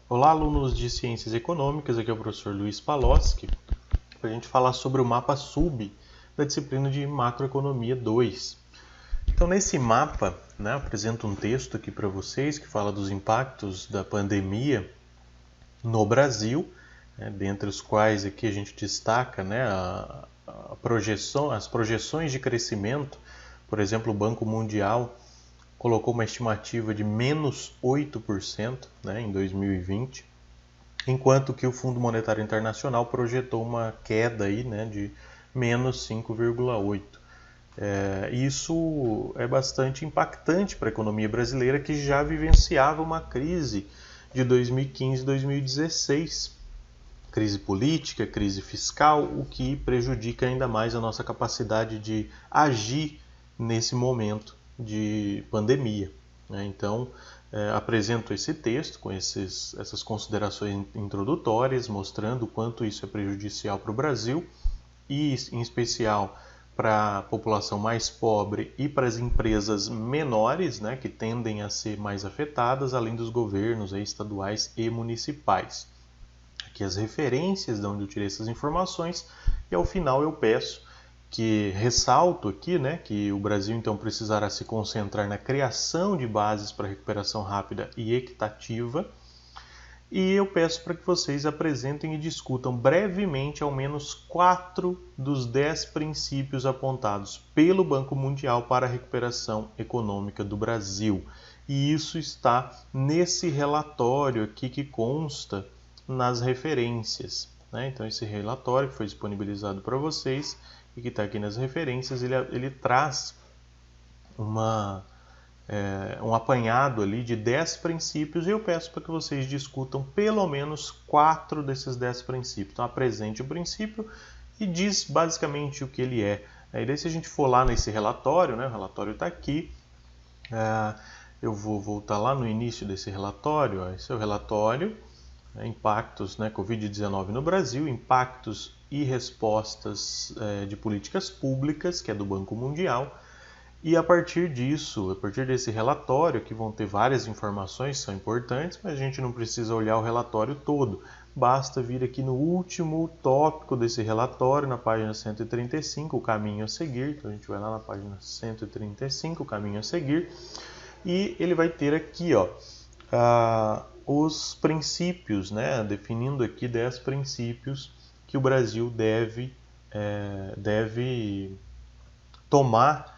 Olá, alunos de Ciências Econômicas, aqui é o professor Luiz Paloski, para a gente falar sobre o mapa SUB da disciplina de Macroeconomia 2. Então, nesse mapa, apresento um texto aqui para vocês que fala dos impactos da pandemia no Brasil, dentre os quais aqui a gente destaca as projeções de crescimento. Por exemplo, o Banco Mundial colocou uma estimativa de menos 8% em 2020, enquanto que o Fundo Monetário Internacional projetou uma queda aí, de menos 5,8%. Isso é bastante impactante para a economia brasileira, que já vivenciava uma crise de 2015 e 2016. Crise política, crise fiscal, o que prejudica ainda mais a nossa capacidade de agir nesse momento de pandemia. Então, apresento esse texto com essas considerações introdutórias, mostrando o quanto isso é prejudicial para o Brasil e, em especial, para a população mais pobre e para as empresas menores, que tendem a ser mais afetadas, além dos governos estaduais e municipais. Aqui as referências de onde eu tirei essas informações, e ao final eu peço que ressalto aqui, que o Brasil então precisará se concentrar na criação de bases para recuperação rápida e equitativa, e eu peço para que vocês apresentem e discutam brevemente ao menos 4 dos 10 princípios apontados pelo Banco Mundial para a recuperação econômica do Brasil. E isso está nesse relatório aqui que consta nas referências. Então esse relatório que foi disponibilizado para vocês e que está aqui nas referências, ele traz um apanhado ali de 10 princípios, e eu peço para que vocês discutam pelo menos 4 desses 10 princípios. Então apresente o princípio e diz basicamente o que ele é. E daí, se a gente for lá nesse relatório, o relatório está aqui, eu vou voltar lá no início desse relatório. Esse é o relatório, impactos Covid-19 no Brasil, impactos e respostas de políticas públicas, que é do Banco Mundial. E a partir disso, a partir desse relatório, que vão ter várias informações que são importantes, mas a gente não precisa olhar o relatório todo. Basta vir aqui no último tópico desse relatório, na página 135, o caminho a seguir. Então a gente vai lá na página 135, o caminho a seguir. E ele vai ter aqui os princípios, definindo aqui 10 princípios que o Brasil deve tomar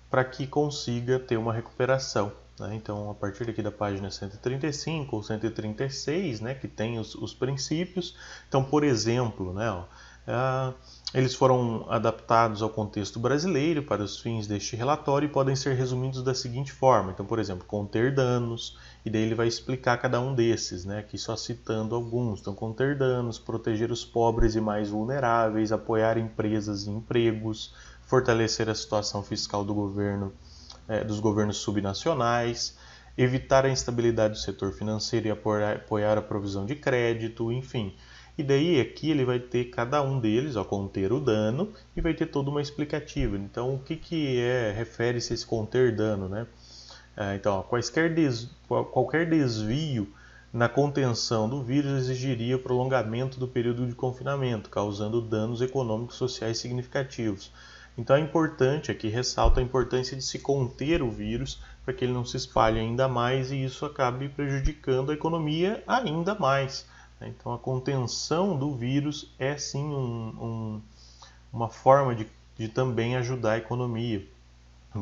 para que consiga ter uma recuperação. Então, a partir aqui da página 135 ou 136, que tem os princípios. Então, por exemplo, eles foram adaptados ao contexto brasileiro para os fins deste relatório e podem ser resumidos da seguinte forma. Então, por exemplo, conter danos, e daí ele vai explicar cada um desses, aqui só citando alguns. Então, conter danos, proteger os pobres e mais vulneráveis, apoiar empresas e empregos, fortalecer a situação fiscal dos governos subnacionais, evitar a instabilidade do setor financeiro e apoiar a provisão de crédito, enfim. E daí aqui ele vai ter cada um deles, conter o dano, e vai ter toda uma explicativa. Então, o que refere-se a esse conter dano? Então, qualquer desvio na contenção do vírus exigiria o prolongamento do período de confinamento, causando danos econômicos e sociais significativos. Então é importante, aqui ressalta a importância de se conter o vírus para que ele não se espalhe ainda mais e isso acabe prejudicando a economia ainda mais. Então a contenção do vírus é sim uma forma de também ajudar a economia.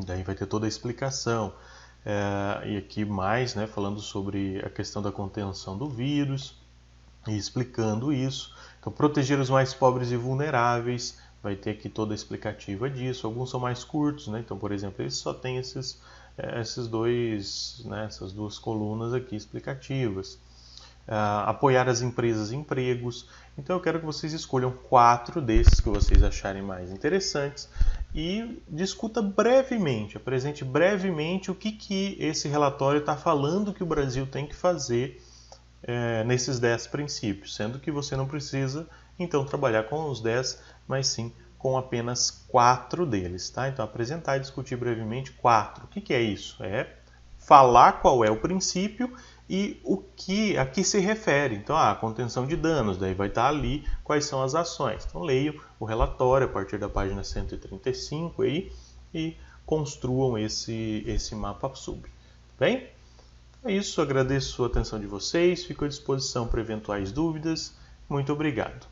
Daí vai ter toda a explicação. E aqui mais, falando sobre a questão da contenção do vírus e explicando isso. Então proteger os mais pobres e vulneráveis, vai ter aqui toda a explicativa disso. Alguns são mais curtos, então, por exemplo, eles só têm essas duas colunas aqui explicativas. Apoiar as empresas e empregos. Então, eu quero que vocês escolham 4 desses que vocês acharem mais interessantes e discuta brevemente, apresente brevemente o que esse relatório está falando que o Brasil tem que fazer nesses 10 princípios, sendo que você não precisa então trabalhar com os 10, mas sim com apenas 4 deles. Então apresentar e discutir brevemente 4. O que é isso? É falar qual é o princípio e a que se refere. Então, a contenção de danos, daí vai estar ali quais são as ações. Então, leiam o relatório a partir da página 135 aí, e construam esse mapa sub. Bem? É isso, agradeço a atenção de vocês, fico à disposição para eventuais dúvidas. Muito obrigado.